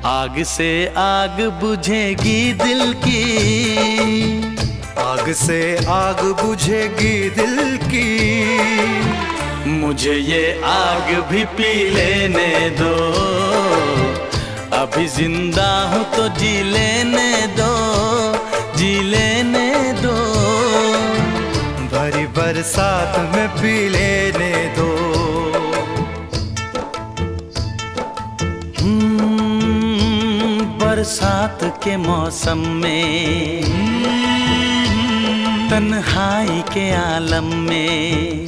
आग से आग बुझेगी दिल की, आग से आग बुझेगी दिल की। मुझे ये आग भी पी लेने दो, अभी जिंदा हूँ तो जी लेने दो, जी लेने दो। भरी बरसात में पी लेने दो। बरसात के मौसम में, तन्हाई के आलम में,